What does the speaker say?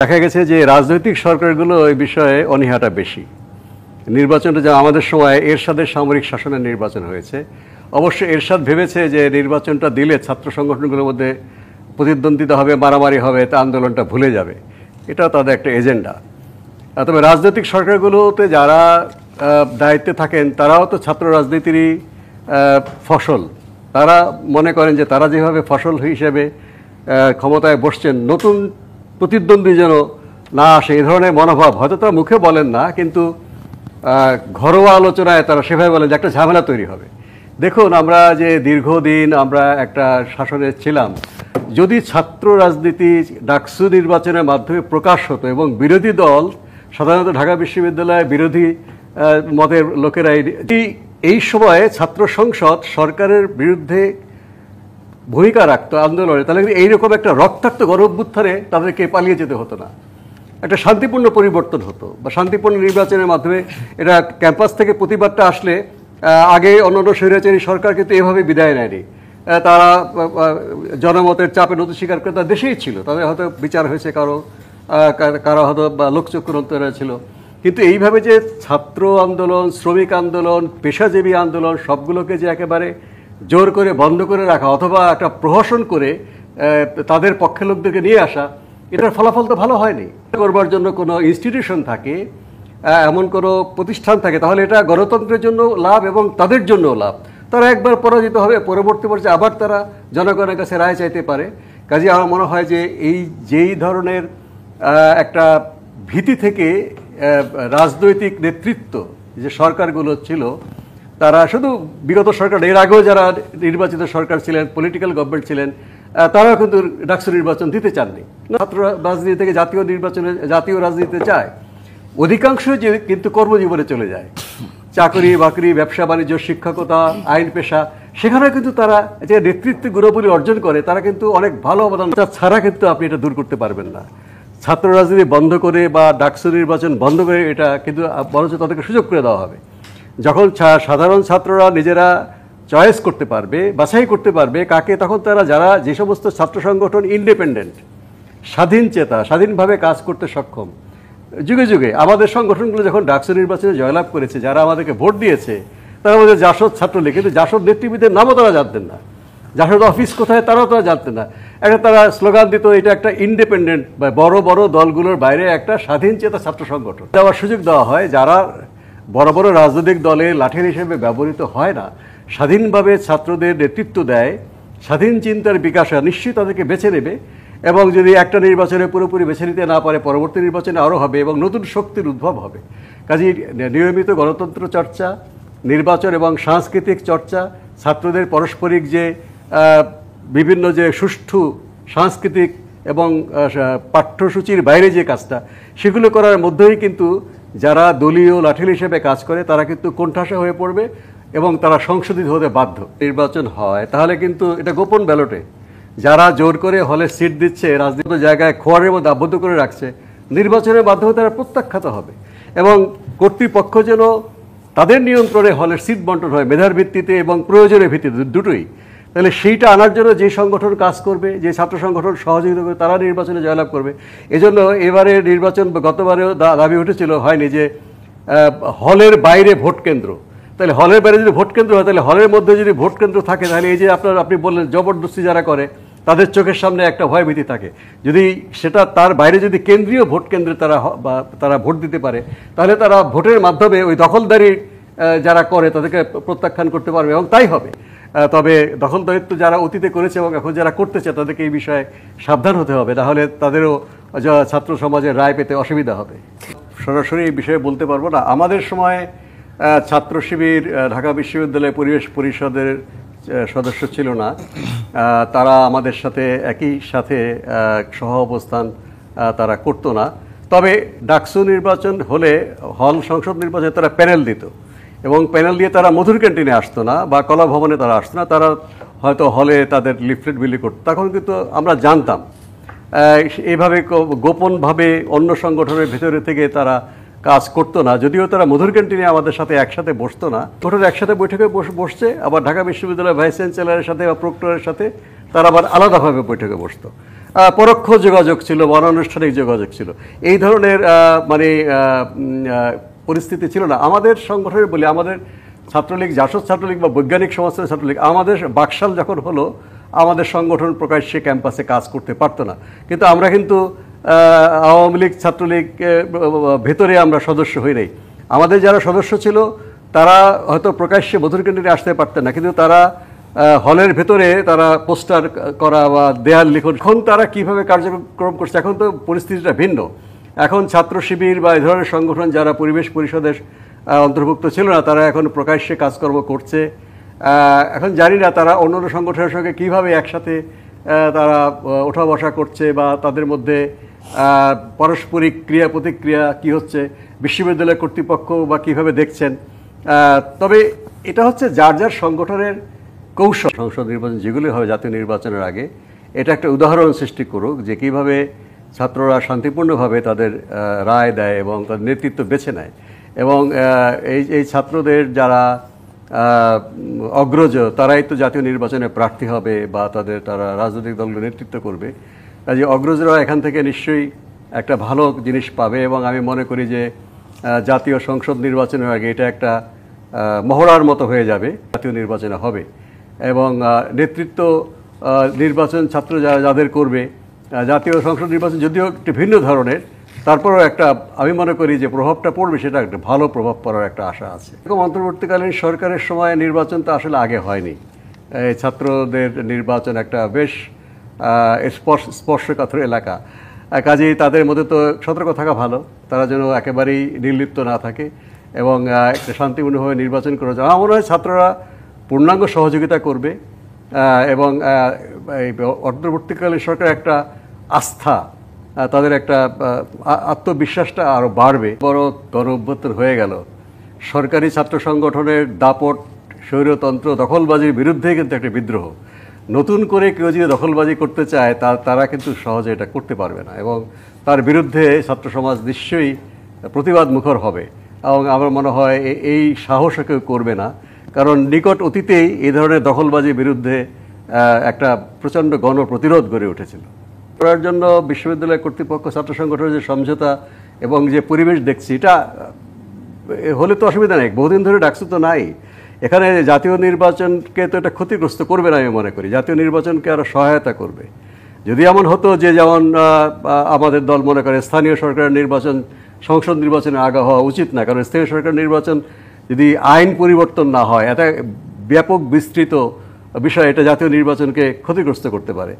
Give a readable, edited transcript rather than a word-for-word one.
দেখা গেছে যে রাজনৈতিক সরকারগুলো এই বিষয়ে অনীহাটা বেশি। নির্বাচনটা যা আমাদের সময় এরশাদের সামরিক শাসনের নির্বাচন হয়েছে, অবশ্য এরশাদ ভেবেছে যে নির্বাচনটা দিলে ছাত্র সংগঠনগুলোর মধ্যে প্রতিদ্বন্দ্বিতা হবে, মারামারি হবে, তা আন্দোলনটা ভুলে যাবে। এটা তাদের একটা এজেন্ডা। তবে রাজনৈতিক সরকারগুলোতে যারা দায়িত্বে থাকেন তারাও তো ছাত্র রাজনীতিরই ফসল। তারা মনে করেন যে তারা যেভাবে ফসল হিসেবে ক্ষমতায় বসছেন, নতুন প্রতিদ্বন্দ্বী যেন না আসে, এই ধরনের মনোভাব হয়তো তারা মুখে বলেন না, কিন্তু ঘরোয়া আলোচনায় তারা সেভাবে বলেন যে একটা ঝামেলা তৈরি হবে। দেখুন, আমরা যে দীর্ঘদিন আমরা একটা শাসনে ছিলাম, যদি ছাত্র রাজনীতি ডাকসু নির্বাচনের মাধ্যমে প্রকাশ হতো এবং বিরোধী দল, সাধারণত ঢাকা বিশ্ববিদ্যালয়ে বিরোধী মতের লোকেরা এই সময়ে ছাত্র সংসদ সরকারের বিরুদ্ধে ভূমিকা রাখতো আন্দোলনে, তাহলে এইরকম একটা রক্তাক্ত গণঅভ্যুত্থানে তাদেরকে পালিয়ে যেতে হতো না, একটা শান্তিপূর্ণ পরিবর্তন হতো বা শান্তিপূর্ণ নির্বাচনের মাধ্যমে এটা ক্যাম্পাস থেকে প্রতিবাদটা আসলে আগে অন্যান্য স্বৈরাচারী সরকার কিন্তু এভাবে বিদায় নেয়নি। তারা জনমতের চাপে নথি স্বীকার করে তার দেশেই ছিল, তাদের হয়তো বিচার হয়েছে, কারো হয়তো বা লোকচক্ষুর অন্তরে ছিল। কিন্তু এইভাবে যে ছাত্র আন্দোলন, শ্রমিক আন্দোলন, পেশাজীবী আন্দোলন সবগুলোকে যে একেবারে জোর করে বন্ধ করে রাখা অথবা একটা প্রহসন করে তাদের পক্ষের লোকদেরকে নিয়ে আসা, এটার ফলাফল তো ভালো হয়নি। করবার জন্য কোনো ইনস্টিটিউশন থাকে, এমন কোনো প্রতিষ্ঠান থাকে, তাহলে এটা গণতন্ত্রের জন্য লাভ এবং তাদের জন্যও লাভ। তারা একবার পরাজিত হবে, পরবর্তী পর্যায়ে আবার তারা জনগণের কাছে রায় চাইতে পারে। কাজে আমার মনে হয় যে যেই ধরনের একটা ভীতি থেকে রাজনৈতিক নেতৃত্ব যে সরকারগুলো ছিল, তারা শুধু বিগত সরকার, এর আগেও যারা নির্বাচিত সরকার ছিলেন, পলিটিক্যাল গভর্নমেন্ট ছিলেন, তারাও কিন্তু ডাকসু নির্বাচন দিতে চাননি। ছাত্র রাজনীতি থেকে জাতীয় রাজনীতিতে চায়, অধিকাংশ যে কিন্তু কর্মজীবনে চলে যায়, চাকরি বাকরি, ব্যবসা বাণিজ্য, শিক্ষকতা, আইন পেশা, সেখানে কিন্তু তারা যে নেতৃত্ব গুণাবলী অর্জন করে, তারা কিন্তু অনেক ভালো অবদান ছাড়া কিন্তু আপনি এটা দূর করতে পারবেন না। ছাত্র রাজনীতি বন্ধ করে বা ডাকসু নির্বাচন বন্ধ করে এটা কিন্তু বরঞ্চ তাদেরকে সুযোগ করে দেওয়া হবে। যখন সাধারণ ছাত্ররা নিজেরা চয়েস করতে পারবে, বাছাই করতে পারবে কাকে, তখন তারা যারা যে সমস্ত ছাত্র সংগঠন ইন্ডিপেন্ডেন্ট, স্বাধীন চেতা, স্বাধীনভাবে কাজ করতে সক্ষম, যুগে যুগে আমাদের সংগঠনগুলো যখন ডাকসু নির্বাচনে জয়লাভ করেছে, যারা আমাদেরকে ভোট দিয়েছে, তারা আমাদের জাসদ ছাত্রলীগ, কিন্তু জাসদ নেতৃবৃন্দের নামও তারা জানতেন না, জাসদ অফিস কোথায় তারাও তারা জানতেন না। একটা তারা স্লোগান দিত, এটা একটা ইন্ডিপেন্ডেন্ট বা বড় বড় দলগুলোর বাইরে একটা স্বাধীন চেতা ছাত্র সংগঠন দেওয়ার সুযোগ দেওয়া হয়। যারা বড় বড় রাজনৈতিক দলে লাঠির হিসেবে ব্যবহৃত হয় না, স্বাধীনভাবে ছাত্রদের নেতৃত্ব দেয়, স্বাধীন চিন্তার বিকাশ হয়, নিশ্চয়ই তাদেরকে বেছে নেবে। এবং যদি একটা নির্বাচনে পুরোপুরি বেছে নিতে না পারে, পরবর্তী নির্বাচনে আরও হবে এবং নতুন শক্তির উদ্ভব হবে। কাজেই নিয়মিত গণতন্ত্র চর্চা, নির্বাচন এবং সাংস্কৃতিক চর্চা, ছাত্রদের পারস্পরিক যে বিভিন্ন যে সুষ্ঠু সাংস্কৃতিক এবং পাঠ্যসূচির বাইরে যে কাজটা, সেগুলো করার মধ্যেই কিন্তু যারা দলীয় লাঠিল হিসেবে কাজ করে তারা কিন্তু কোণঠাসা হয়ে পড়বে এবং তারা সংশোধিত হতে বাধ্য। নির্বাচন হয় তাহলে কিন্তু এটা গোপন ব্যালটে, যারা জোর করে হলে সিট দিচ্ছে, রাজনীতির জায়গায় খোয়ারের মধ্যে আবদ্ধ করে রাখছে, নির্বাচনের মাধ্যমে তারা প্রত্যাখ্যাত হবে এবং কর্তৃপক্ষ যেন তাদের নিয়ন্ত্রণে হলের সিট বন্টন হয় মেধার ভিত্তিতে এবং প্রয়োজনের ভিত্তিতে, দুটোই। তাহলে সেইটা আনার জন্য যে সংগঠন কাজ করবে, যে ছাত্র সংগঠন সহযোগিতা করবে, তারা নির্বাচনে জয়লাভ করবে। এজন্য এবারে নির্বাচন, গতবারেও দাবি উঠেছিল, হয়নি, যে হলের বাইরে ভোট কেন্দ্র। তাহলে হলের বাইরে যদি ভোট কেন্দ্র হয়, তাহলে হলের মধ্যে যদি ভোট কেন্দ্র থাকে, তাহলে এই যে আপনি বললেন জবরদস্তি যারা করে, তাদের চোখের সামনে একটা ভয়ভীতি থাকে। যদি সেটা তার বাইরে যদি কেন্দ্রীয় ভোট কেন্দ্রে তারা ভোট দিতে পারে, তাহলে তারা ভোটের মাধ্যমে ওই দখলদারি যারা করে তাদেরকে প্রত্যাখ্যান করতে পারবে এবং তাই হবে। তবে দখলদারিত্ব যারা অতীতে করেছে এবং এখন যারা করতেছে, তাদেরকে এই বিষয়ে সাবধান হতে হবে, নাহলে তাদেরও ছাত্র সমাজের রায় পেতে অসুবিধা হবে। সরাসরি এই বিষয়ে বলতে পারবো না। আমাদের সময় ছাত্র শিবির ঢাকা বিশ্ববিদ্যালয় পরিবেশ পরিষদের সদস্য ছিল না, তারা আমাদের সাথে একই সাথে সহ অবস্থান তারা করতো না। তবে ডাকসু নির্বাচন হলে, হল সংসদ নির্বাচনে তারা প্যানেল দিত এবং প্যানেল দিয়ে তারা মধুর ক্যান্টিনে আসতো না বা কলা ভবনে তারা আসতো না, তারা হয়তো হলে তাদের লিফলেট বিলি করতো। তখন কিন্তু আমরা জানতাম এইভাবে গোপনভাবে অন্য সংগঠনের ভেতরে থেকে তারা কাজ করতো না, যদিও তারা মধুর ক্যান্টিনে আমাদের সাথে একসাথে বসতো না। টোটাল একসাথে বৈঠকে বসছে, আবার ঢাকা বিশ্ববিদ্যালয়ের ভাইস চ্যান্সেলরের সাথে বা প্রক্টরের সাথে তারা আবার আলাদাভাবে বৈঠকে বসতো। পরোক্ষ যোগাযোগ ছিল বা অনানুষ্ঠানিক যোগাযোগ ছিল, এই ধরনের মানে পরিস্থিতি ছিল না আমাদের সংগঠনের। বলি আমাদের ছাত্রলীগ, জাসদ ছাত্রলীগ বা বৈজ্ঞানিক সমাজের ছাত্রলীগ, আমাদের বাকশাল যখন হলো আমাদের সংগঠন প্রকাশ্যে ক্যাম্পাসে কাজ করতে পারতো না, কিন্তু আমরা কিন্তু আওয়ামী লীগ ছাত্রলীগ ভেতরে আমরা সদস্য হই নাই। আমাদের যারা সদস্য ছিল তারা হয়তো প্রকাশ্যে মধুর ক্যান্টিনে আসতে পারতেন না, কিন্তু তারা হলের ভেতরে তারা পোস্টার করা বা দেয়াল লিখন। এখন তারা কিভাবে কার্যক্রম করছে, এখন তো পরিস্থিতিটা ভিন্ন। এখন ছাত্র শিবির বা এই ধরনের সংগঠন যারা পরিবেশ পরিষদের অন্তর্ভুক্ত ছিল না, তারা এখন প্রকাশ্যে কাজকর্ম করছে। এখন জানি না তারা অন্য অন্য সংগঠনের সঙ্গে কীভাবে একসাথে তারা ওঠা বসা করছে বা তাদের মধ্যে পারস্পরিক ক্রিয়া প্রতিক্রিয়া কী হচ্ছে, বিশ্ববিদ্যালয় কর্তৃপক্ষ বা কীভাবে দেখছেন। তবে এটা হচ্ছে যার যার সংগঠনের কৌশল। সংসদ নির্বাচন যেগুলি হবে জাতীয় নির্বাচনের আগে, এটা একটা উদাহরণ সৃষ্টি করুক যে কীভাবে ছাত্ররা শান্তিপূর্ণভাবে তাদের রায় দেয় এবং তাদের নেতৃত্ব বেছে নেয়। এবং এই ছাত্রদের যারা অগ্রজ, তারাই তো জাতীয় নির্বাচনে প্রার্থী হবে বা তারা রাজনৈতিক দলগুলো নেতৃত্ব করবে। কাজে অগ্রজরা এখান থেকে নিশ্চয়ই একটা ভালো জিনিস পাবে। এবং আমি মনে করি যে জাতীয় সংসদ নির্বাচনের আগে এটা একটা মহড়ার মতো হয়ে যাবে, জাতীয় নির্বাচনে হবে। এবং নেতৃত্ব নির্বাচন ছাত্র যাদের করবে, জাতীয় সংসদ নির্বাচন যদিও একটি ভিন্ন ধরনের, তারপরেও একটা আমি মনে করি যে প্রভাবটা পড়বে, সেটা একটা ভালো প্রভাব পড়ার একটা আশা আছে। এরকম অন্তর্বর্তীকালীন সরকারের সময় নির্বাচন তো আসলে আগে হয়নি। এই ছাত্রদের নির্বাচন একটা বেশ স্পর্শকাতর এলাকা, কাজেই তাদের মধ্যে তো সতর্ক থাকা ভালো, তারা যেন একেবারেই নির্লিপ্ত না থাকে এবং একটা শান্তিপূর্ণভাবে নির্বাচন করা যায়। আমার মনে হয় ছাত্ররা পূর্ণাঙ্গ সহযোগিতা করবে এবং অন্তর্বর্তীকালীন সরকার একটা আস্থা, তাদের একটা আত্মবিশ্বাসটা আরও বাড়বে। বড় গণ অভ্যুত্থান হয়ে গেল, সরকারি ছাত্র সংগঠনের দাপট, স্বৈরতন্ত্র, দখলবাজির বিরুদ্ধে কিন্তু একটা বিদ্রোহ। নতুন করে কেউ যদি দখলবাজি করতে চায় তারা কিন্তু সহজে এটা করতে পারবে না এবং তার বিরুদ্ধে ছাত্র সমাজ নিশ্চয়ই প্রতিবাদ মুখর হবে। এবং আমার মনে হয় এই সাহসও কেউ করবে না, কারণ নিকট অতীতেই এই ধরনের দখলবাজির বিরুদ্ধে একটা প্রচণ্ড গণপ্রতিরোধ গড়ে উঠেছিল। করার জন্য বিশ্ববিদ্যালয় কর্তৃপক্ষ, ছাত্র সংগঠনের যে সমঝোতা এবং যে পরিবেশ দেখছি, এটা হলে তো অসুবিধা নেই। বহুদিন ধরে ডাকসু তো নাই, এখানে জাতীয় নির্বাচনকে তো এটা ক্ষতিগ্রস্ত করবে না আমি মনে করি, জাতীয় নির্বাচনকে আরও সহায়তা করবে। যদি এমন হতো যে যেমন আমাদের দল মনে করে স্থানীয় সরকারের নির্বাচন সংসদ নির্বাচনে আগে হওয়া উচিত না, কারণ স্থানীয় সরকার নির্বাচন যদি আইন পরিবর্তন না হয়, এটা ব্যাপক বিস্তৃত বিষয়, এটা জাতীয় নির্বাচনকে ক্ষতিগ্রস্ত করতে পারে।